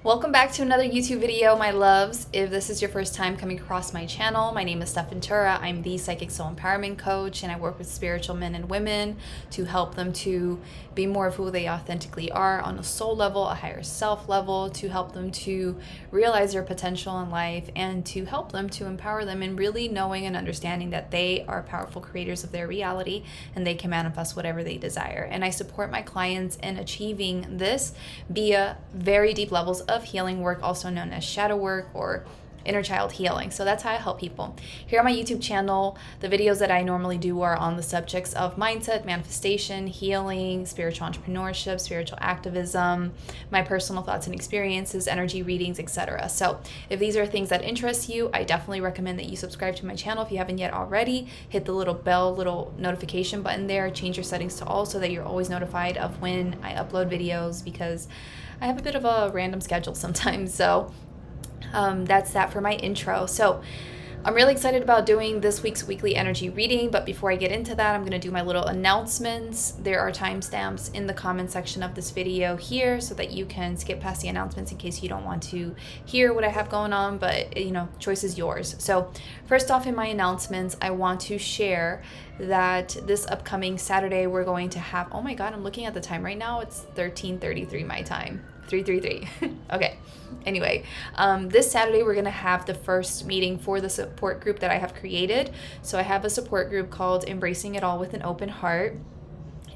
Welcome back to another YouTube video, my loves. If this is your first time coming across my channel, my name is Stef. I'm the Psychic Soul Empowerment Coach, and I work with spiritual men and women to help them to be more of who they authentically are on a soul level, a higher self level, to help them to realize their potential in life, and to help them to empower them in really knowing and understanding that they are powerful creators of their reality and they can manifest whatever they desire. And I support my clients in achieving this via very deep levels of healing work, also known as shadow work or inner child healing. So that's how I help people. Here on my YouTube channel, the videos that I normally do are on the subjects of mindset, manifestation, healing, spiritual entrepreneurship, spiritual activism, my personal thoughts and experiences, energy readings, etc. So if these are things that interest you, I definitely recommend that you subscribe to my channel if you haven't yet already. Hit the little bell, little notification button there, change your settings to all so that you're always notified of when I upload videos, because I have a bit of a random schedule sometimes. So that's that for my intro. So I'm really excited about doing this week's weekly energy reading, but before I get into that, I'm going to do my little announcements. There are timestamps in the comment section of this video here so that you can skip past the announcements in case you don't want to hear what I have going on, but choice is yours. So first off, in my announcements, I want to share that this upcoming Saturday we're going to have, oh my god, I'm looking at the time right now, it's 13:33 my time. 333. Okay. Anyway, this Saturday we're going to have the first meeting for the support group that I have created. So I have a support group called Embracing It All with an Open Heart.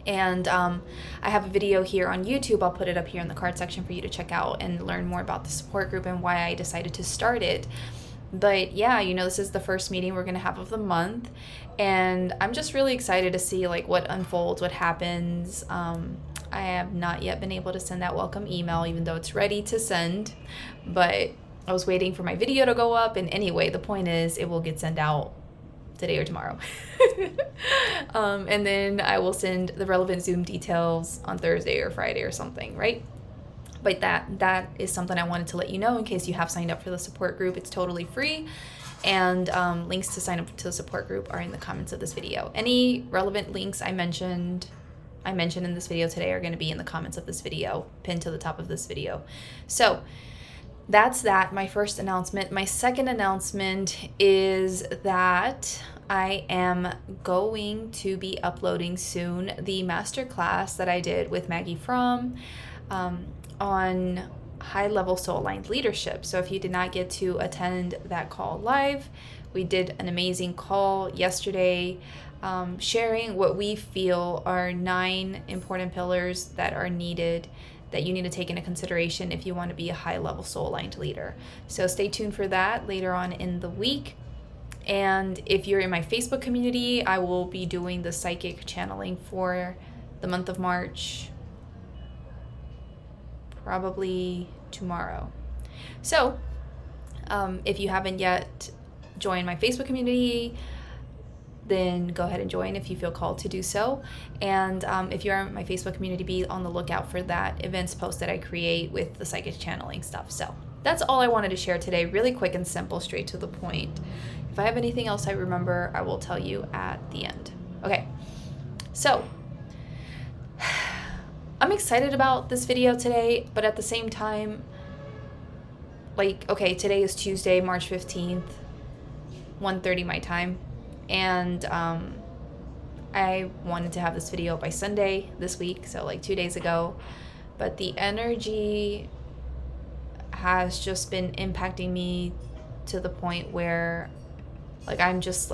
And I have a video here on YouTube. I'll put it up here in the card section for you to check out and learn more about the support group and why I decided to start it. But yeah, this is the first meeting we're going to have of the month. And I'm just really excited to see what unfolds, what happens. I have not yet been able to send that welcome email, even though it's ready to send. But I was waiting for my video to go up. And anyway, the point is it will get sent out today or tomorrow. And then I will send the relevant Zoom details on Thursday or Friday or something, right? But that is something I wanted to let you know in case you have signed up for the support group. It's totally free. And links to sign up to the support group are in the comments of this video. Any relevant links I mentioned in this video today are going to be in the comments of this video, pinned to the top of this video. So that's that, my first announcement. My second announcement is that I am going to be uploading soon the masterclass that I did with Maggie Fromm on high-level soul-aligned leadership. So if you did not get to attend that call live, we did an amazing call yesterday, sharing what we feel are 9 important pillars that are needed, that you need to take into consideration if you want to be a high-level soul-aligned leader. So stay tuned for that later on in the week. And if you're in my Facebook community, I will be doing the psychic channeling for the month of March, probably tomorrow. So if you haven't yet joined my Facebook community, then go ahead and join if you feel called to do so. And if you are in my Facebook community, be on the lookout for that events post that I create with the psychic channeling stuff. So that's all I wanted to share today. Really quick and simple, straight to the point. If I have anything else I remember, I will tell you at the end. Okay, so I'm excited about this video today, but at the same time, today is Tuesday, March 15th, 1:30 my time. And I wanted to have this video by Sunday this week, so 2 days ago. But the energy has just been impacting me to the point where I'm just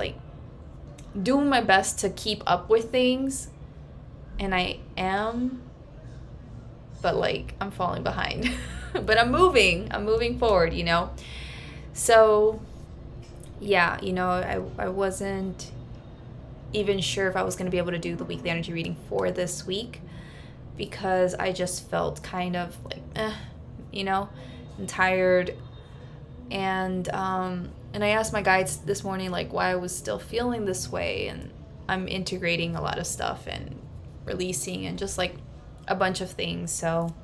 doing my best to keep up with things. And I am, but I'm falling behind. But I'm moving forward, So yeah, I wasn't even sure if I was going to be able to do the weekly energy reading for this week, because I just felt kind of and tired. And I asked my guides this morning why I was still feeling this way, and I'm integrating a lot of stuff and releasing and just a bunch of things. So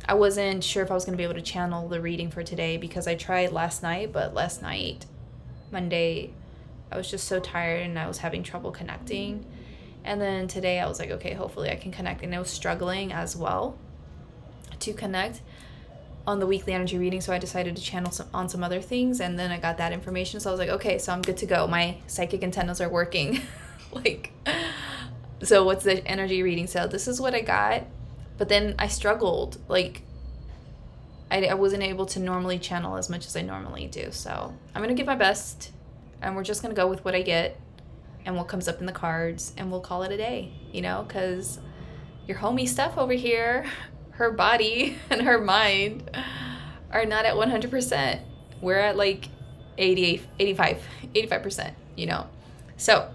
I wasn't sure if I was going to be able to channel the reading for today, because I tried last night, but last night, Monday, I was just so tired and I was having trouble connecting. And then today I was okay, hopefully I can connect. And I was struggling as well to connect. on the weekly energy reading, so I decided to channel on some other things, and then I got that information, so I was like, okay, so I'm good to go. My psychic antennas are working. Like, so what's the energy reading? So this is what I got, but then I struggled. Like, I wasn't able to normally channel as much as I normally do, so I'm going to give my best, and we're just going to go with what I get and what comes up in the cards, and we'll call it a day, you know, because your homie Stef over here, her body and her mind are not at 100%. We're at like 85%, you know. So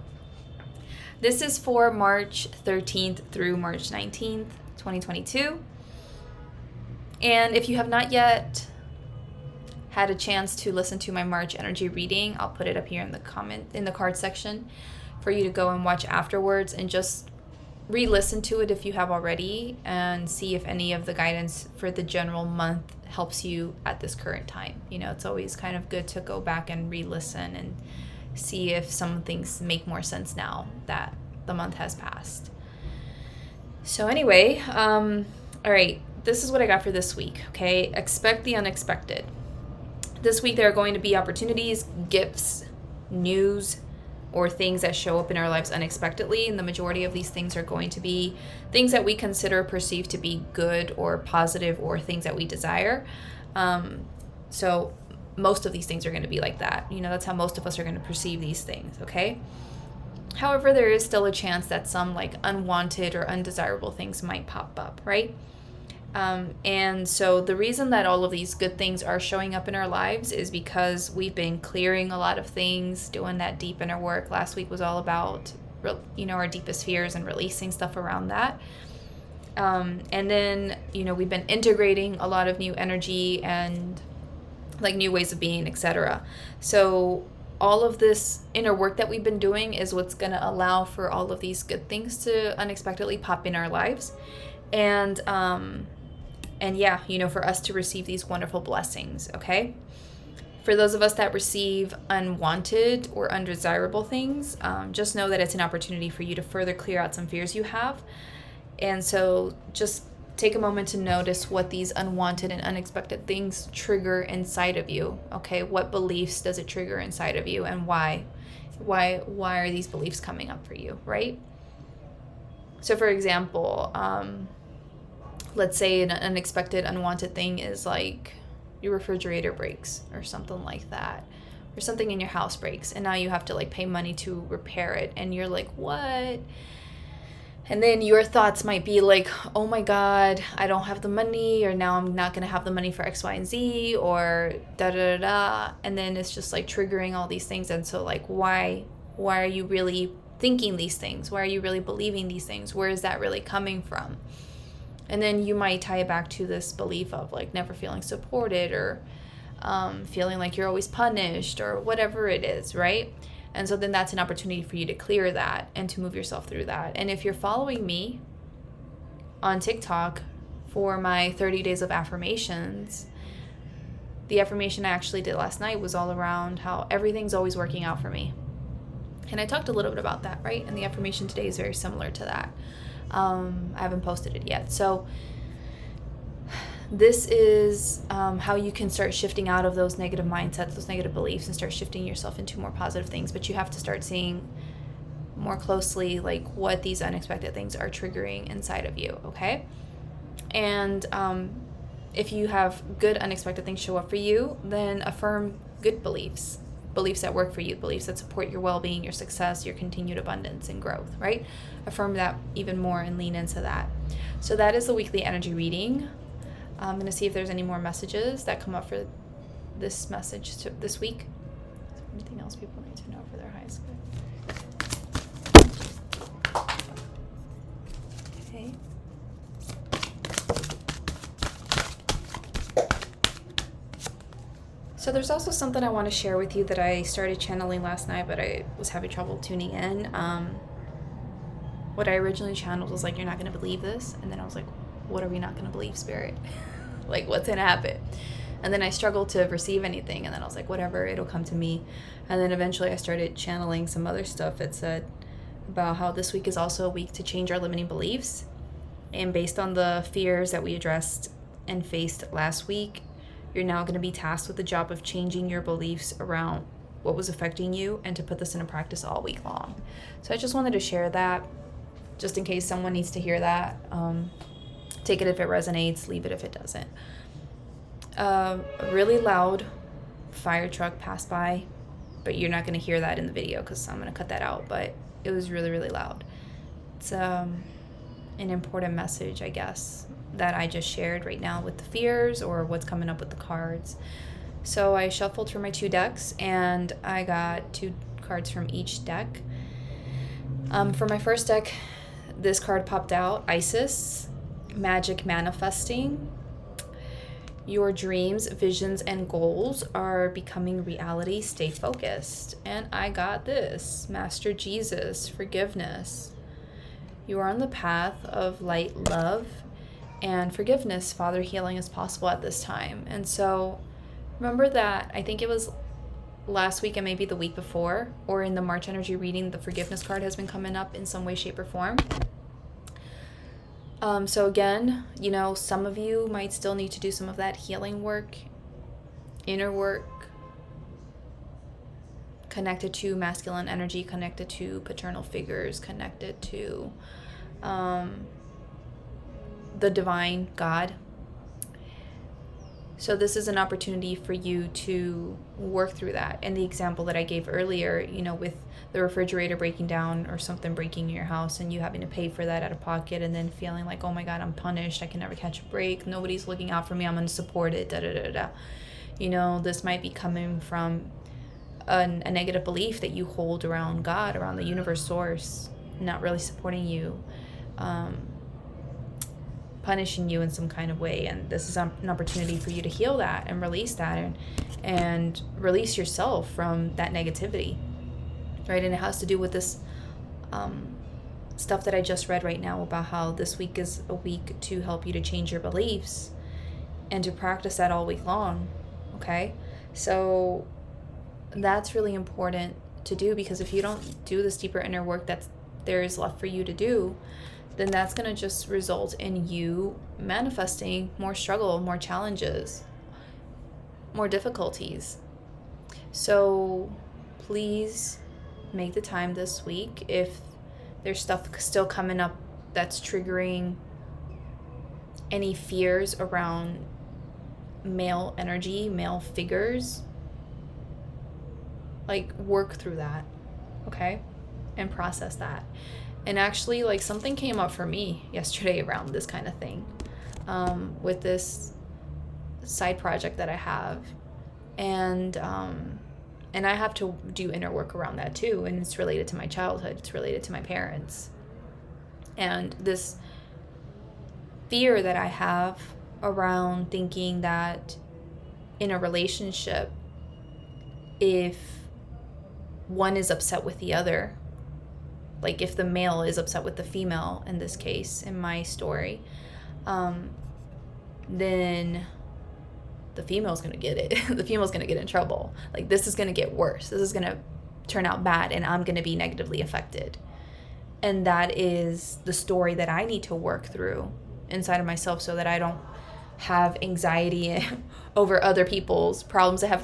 this is for March 13th through March 19th, 2022. And if you have not yet had a chance to listen to my March energy reading, I'll put it up here in the card section for you to go and watch afterwards, and just re-listen to it if you have already, and see if any of the guidance for the general month helps you at this current time. You know, it's always kind of good to go back and re-listen and see if some things make more sense now that the month has passed. So anyway, all right, this is what I got for this week, okay? Expect the unexpected. This week there are going to be opportunities, gifts, news, or things that show up in our lives unexpectedly, and the majority of these things are going to be things that we consider perceived to be good or positive, or things that we desire. So most of these things are going to be like that. You know, that's how most of us are going to perceive these things, okay? However, there is still a chance that some like unwanted or undesirable things might pop up, right? And so the reason that all of these good things are showing up in our lives is because we've been clearing a lot of things, doing that deep inner work. Last week was all about, you know, our deepest fears and releasing stuff around that. And then, you know, we've been integrating a lot of new energy and like new ways of being, etc. So all of this inner work that we've been doing is what's going to allow for all of these good things to unexpectedly pop in our lives. And yeah, you know, for us to receive these wonderful blessings, okay? For those of us that receive unwanted or undesirable things, just know that it's an opportunity for you to further clear out some fears you have. And so just take a moment to notice what these unwanted and unexpected things trigger inside of you, okay? What beliefs does it trigger inside of you, and why? Why are these beliefs coming up for you, right? So for example, let's say an unexpected, unwanted thing is like your refrigerator breaks or something like that, or something in your house breaks, and now you have to like pay money to repair it, and you're like, what? And then your thoughts might be like, oh my God, I don't have the money, or now I'm not going to have the money for X, Y, and Z, or da da da da. And then it's just like triggering all these things. And so like, why are you really thinking these things? Why are you really believing these things? Where is that really coming from? And then you might tie it back to this belief of like never feeling supported, or feeling like you're always punished, or whatever it is, right? And so then that's an opportunity for you to clear that and to move yourself through that. And if you're following me on TikTok for my 30 days of affirmations, the affirmation I actually did last night was all around how everything's always working out for me. And I talked a little bit about that, right? And the affirmation today is very similar to that. I haven't posted it yet. So this is how you can start shifting out of those negative mindsets, those negative beliefs, and start shifting yourself into more positive things. But you have to start seeing more closely like what these unexpected things are triggering inside of you, okay? And if you have good unexpected things show up for you, then affirm good beliefs that work for you, beliefs that support your well-being, your success, your continued abundance and growth, right? Affirm that even more and lean into that. So that is the weekly energy reading. I'm going to see if there's any more messages that come up for this message this week. Is there anything else people need to know for their high school? Okay. So there's also something I want to share with you that I started channeling last night, but I was having trouble tuning in. What I originally channeled was like, you're not going to believe this. And then I was like, what are we not going to believe, Spirit? Like, what's going to happen? And then I struggled to receive anything. And then I was like, whatever, it'll come to me. And then eventually I started channeling some other stuff. It said about how this week is also a week to change our limiting beliefs. And based on the fears that we addressed and faced last week, you're now going to be tasked with the job of changing your beliefs around what was affecting you and to put this into practice all week long. So I just wanted to share that just in case someone needs to hear that. Take it if it resonates, leave it if it doesn't. A really loud fire truck passed by, but you're not going to hear that in the video because I'm going to cut that out, but it was really, really loud. It's an important message, I guess, that I just shared right now with the fears or what's coming up with the cards. So I shuffled through my 2 decks and I got 2 cards from each deck. For my first deck, this card popped out, Isis, Magic Manifesting. Your dreams, visions, and goals are becoming reality. Stay focused. And I got this, Master Jesus, Forgiveness. You are on the path of light, love, and forgiveness. Father, healing is possible at this time. And so remember that, I think it was last week and maybe the week before, or in the March energy reading, the forgiveness card has been coming up in some way, shape, or form. So again, some of you might still need to do some of that healing work, inner work, connected to masculine energy, connected to paternal figures, connected to the divine God. So this is an opportunity for you to work through that. And the example that I gave earlier, with the refrigerator breaking down or something breaking in your house and you having to pay for that out of pocket and then feeling like, oh my God, I'm punished. I can never catch a break. Nobody's looking out for me. I'm going to support it. This might be coming from a negative belief that you hold around God, around the universe source, not really supporting you, punishing you in some kind of way. And this is an opportunity for you to heal that and release that and release yourself from that negativity, right? And it has to do with this stuff that I just read right now about how this week is a week to help you to change your beliefs and to practice that all week long, okay? So that's really important to do, because if you don't do this deeper inner work that there is left for you to do, then that's going to just result in you manifesting more struggle, more challenges, more difficulties. So please make the time this week. If there's stuff still coming up that's triggering any fears around male energy, male figures, work through that, okay? And process that. And actually, something came up for me yesterday around this kind of thing, with this side project that I have. And I have to do inner work around that too. And it's related to my childhood. It's related to my parents. And this fear that I have around thinking that in a relationship, if one is upset with the other, if the male is upset with the female, in this case, in my story, then the female's going to get it. The female's going to get in trouble. This is going to get worse. This is going to turn out bad, and I'm going to be negatively affected. And that is the story that I need to work through inside of myself so that I don't have anxiety over other people's problems that have,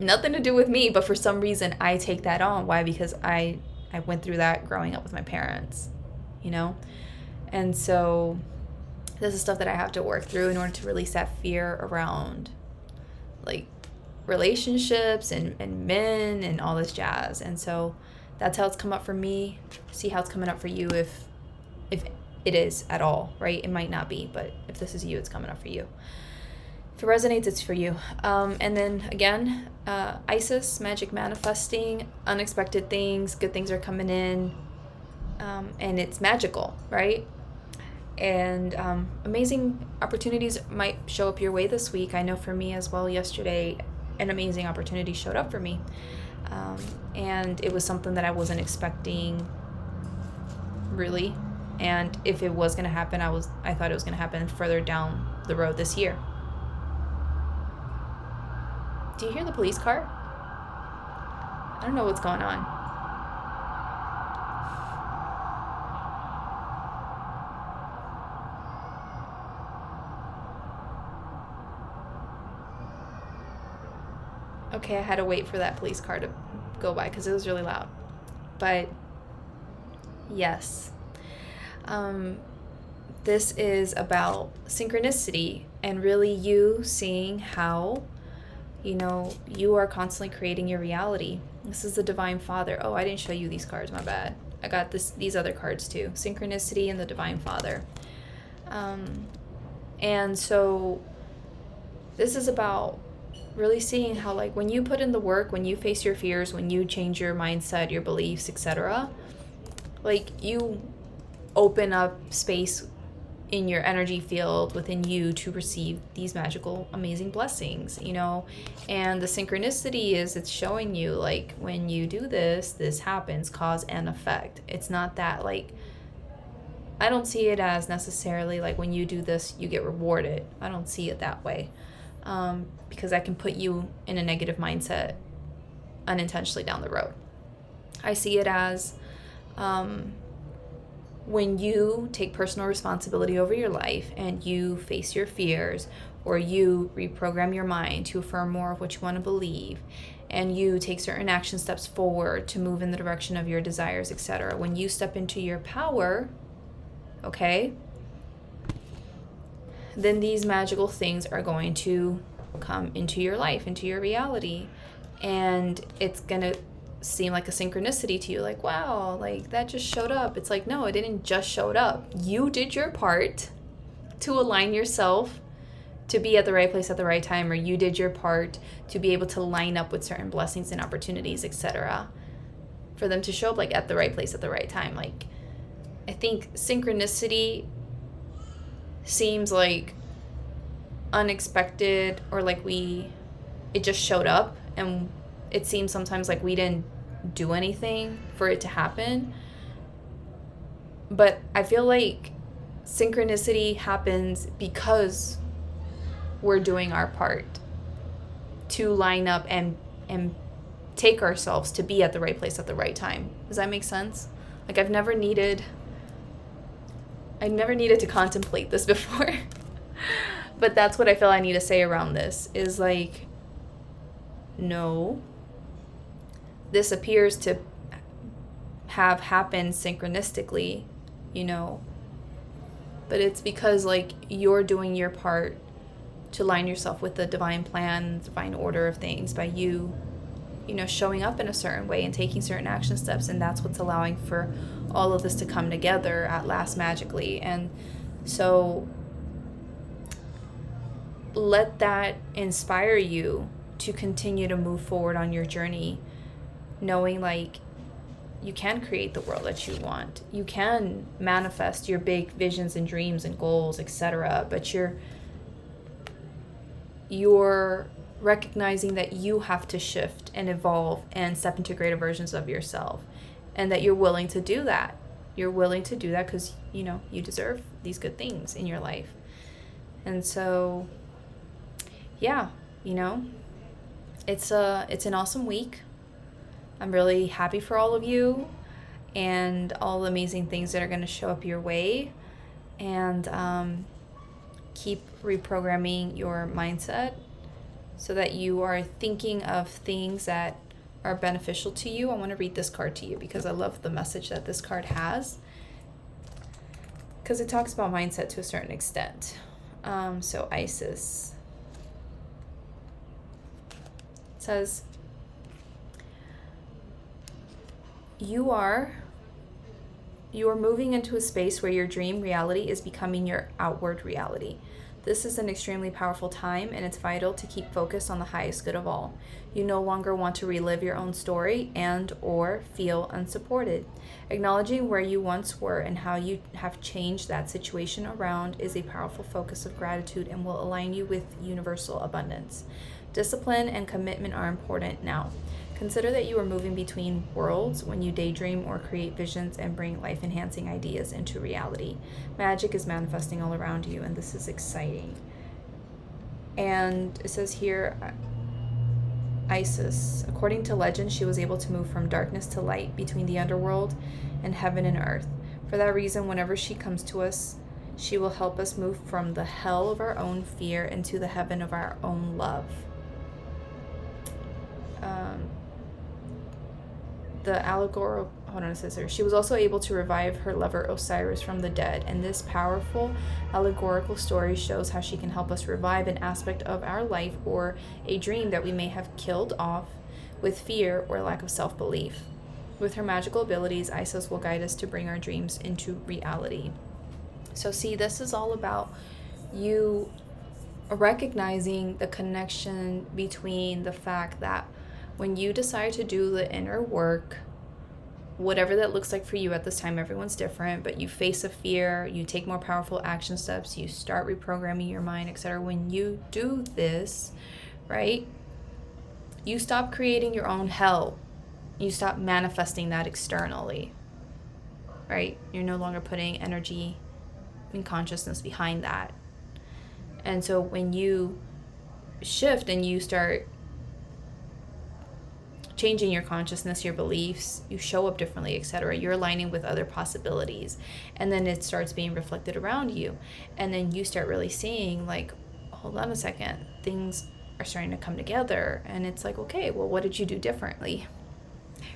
nothing to do with me, but for some reason I take that on. Why? Because I went through that growing up with my parents, And so this is stuff that I have to work through in order to release that fear around relationships and men and all this jazz. And so that's how it's come up for me. See how it's coming up for you if it is at all, right? It might not be, but if this is you, it's coming up for you. If it resonates, it's for you. And then again, Isis, Magic Manifesting, unexpected things, good things are coming in, and it's magical, right? And amazing opportunities might show up your way this week. I know for me as well, yesterday, an amazing opportunity showed up for me. And it was something that I wasn't expecting, really. And if it was going to happen, I thought it was going to happen further down the road this year. Do you hear the police car? I don't know what's going on. Okay, I had to wait for that police car to go by because it was really loud. But yes, this is about synchronicity and really you seeing how, you are constantly creating your reality. This is the Divine Father. Oh, I didn't show you these cards, my bad. I got these other cards too. Synchronicity and the Divine Father. And so this is about really seeing how, like, when you put in the work, when you face your fears, when you change your mindset, your beliefs, etc., like, you open up space in your energy field within you to receive these magical, amazing blessings, and the synchronicity is, it's showing you, like, when you do this happens, cause and effect. It's not that, like, I don't see it as necessarily like when you do this you get rewarded. I don't see it that way, because that can put you in a negative mindset unintentionally down the road. I see it as when you take personal responsibility over your life and you face your fears, or you reprogram your mind to affirm more of what you want to believe, and you take certain action steps forward to move in the direction of your desires, etc. When you step into your power, okay, then these magical things are going to come into your life, into your reality, and it's going to seem like a synchronicity to you, like, wow, like, that just showed up. It's like, no, it didn't just show up. You did your part to align yourself to be at the right place at the right time, or you did your part to be able to line up with certain blessings and opportunities, etc., for them to show up, like, at the right place at the right time. Like, I think synchronicity seems like unexpected, or like it just showed up, and it seems sometimes like we didn't do anything for it to happen. But I feel like synchronicity happens because we're doing our part to line up and take ourselves to be at the right place at the right time. Does that make sense? Like, I never needed to contemplate this before. But that's what I feel I need to say around this, is like, no, this appears to have happened synchronistically, but it's because, like, you're doing your part to line yourself with the divine plan, divine order of things by you, showing up in a certain way and taking certain action steps, and that's what's allowing for all of this to come together at last magically. And so let that inspire you to continue to move forward on your journey, knowing, like, you can create the world that you want. You can manifest your big visions and dreams and goals, etc. But you're recognizing that you have to shift and evolve and step into greater versions of yourself, and that you're willing to do that. You're willing to do that because, you deserve these good things in your life. And so, yeah, it's an awesome week. I'm really happy for all of you and all the amazing things that are going to show up your way. And keep reprogramming your mindset so that you are thinking of things that are beneficial to you. I want to read this card to you because I love the message that this card has, because it talks about mindset to a certain extent. So Isis says, you are moving into a space where your dream reality is becoming your outward reality. This is an extremely powerful time, and it's vital to keep focused on the highest good of all. You no longer want to relive your own story and or feel unsupported. Acknowledging where you once were and how you have changed that situation around is a powerful focus of gratitude and will align you with universal abundance. Discipline and commitment are important now. Consider that you are moving between worlds when you daydream or create visions and bring life-enhancing ideas into reality. Magic is manifesting all around you, and this is exciting. And it says here, Isis, according to legend, she was able to move from darkness to light between the underworld and heaven and earth. For that reason, whenever she comes to us, she will help us move from the hell of our own fear into the heaven of our own love. the allegorical, hold on, it says here, she was also able to revive her lover Osiris from the dead, and this powerful allegorical story shows how she can help us revive an aspect of our life or a dream that we may have killed off with fear or lack of self-belief. With her magical abilities, Isis will guide us to bring our dreams into reality. So see, this is all about you recognizing the connection between the fact that when you decide to do the inner work, whatever that looks like for you at this time, everyone's different, but you face a fear, you take more powerful action steps, you start reprogramming your mind, etc. When you do this, right, you stop creating your own hell. You stop manifesting that externally, right? You're no longer putting energy and consciousness behind that. And so when you shift and you start changing your consciousness, your beliefs, you show up differently, etc. You're aligning with other possibilities, and then it starts being reflected around you, and then you start really seeing like, hold on a second, things are starting to come together, and it's like, okay, well, what did you do differently,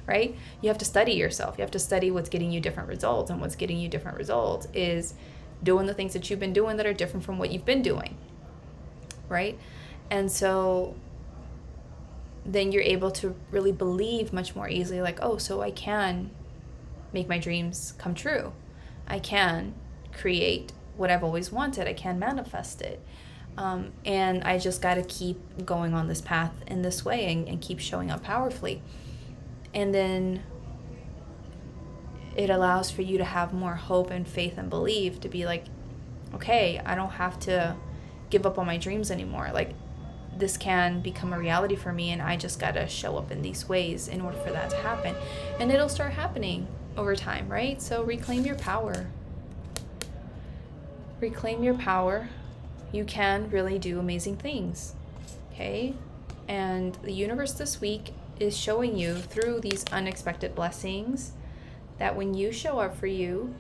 right? You have to study yourself. You have to study what's getting you different results, and what's getting you different results is doing the things that you've been doing that are different from what you've been doing, right? And so then you're able to really believe much more easily, like, oh, so I can make my dreams come true. I can create what I've always wanted. I can manifest it. And I just got to keep going on this path in this way and keep showing up powerfully. And then it allows for you to have more hope and faith and belief to be like, okay, I don't have to give up on my dreams anymore. Like, this can become a reality for me, and I just gotta show up in these ways in order for that to happen. And it'll start happening over time, right? So reclaim your power. Reclaim your power. You can really do amazing things, okay? And the universe this week is showing you through these unexpected blessings that when you show up for you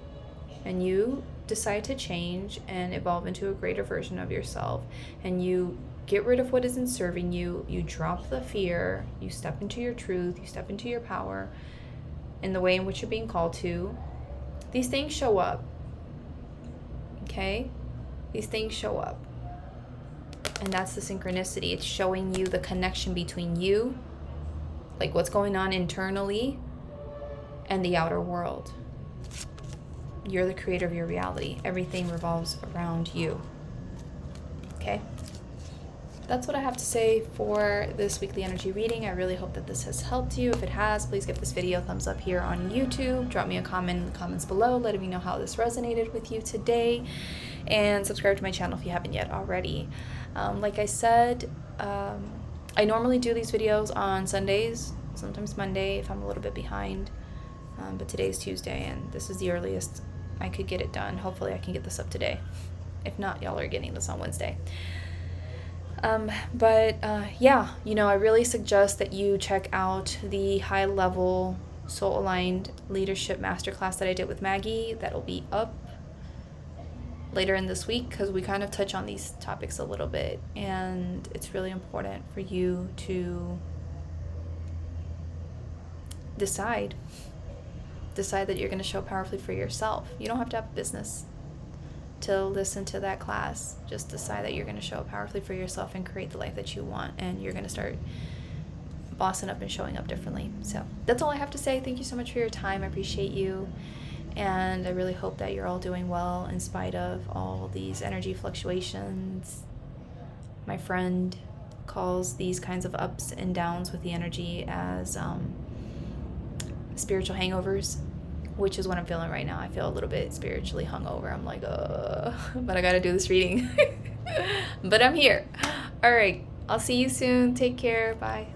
and you decide to change and evolve into a greater version of yourself, and you get rid of what isn't serving you, you drop the fear, you step into your truth, you step into your power in the way in which you're being called to, these things show up, okay? These things show up. And that's the synchronicity. It's showing you the connection between you, like what's going on internally, and the outer world. You're the creator of your reality. Everything revolves around you. Okay? That's what I have to say for this weekly energy reading. I really hope that this has helped you. If it has, please give this video a thumbs up here on YouTube. Drop me a comment in the comments below, letting me know how this resonated with you today. And subscribe to my channel if you haven't yet already. Like I said, I normally do these videos on Sundays, sometimes Monday if I'm a little bit behind. But today's Tuesday, and this is the earliest I could get it done. Hopefully I can get this up today. If not, y'all are getting this on Wednesday. Yeah, I really suggest that you check out the high-level soul-aligned leadership masterclass that I did with Maggie. That'll be up later in this week because we kind of touch on these topics a little bit, and it's really important for you to decide that you're going to show powerfully for yourself. You don't have to have a business to listen to that class. Just decide that you're going to show up powerfully for yourself and create the life that you want, and you're going to start bossing up and showing up differently. So that's all I have to say. Thank you so much for your time. I appreciate you, and I really hope that you're all doing well in spite of all these energy fluctuations. My friend calls these kinds of ups and downs with the energy as spiritual hangovers, which is what I'm feeling right now. I feel a little bit spiritually hungover. I'm like, but I gotta do this reading. But I'm here. All right, I'll see you soon. Take care. Bye.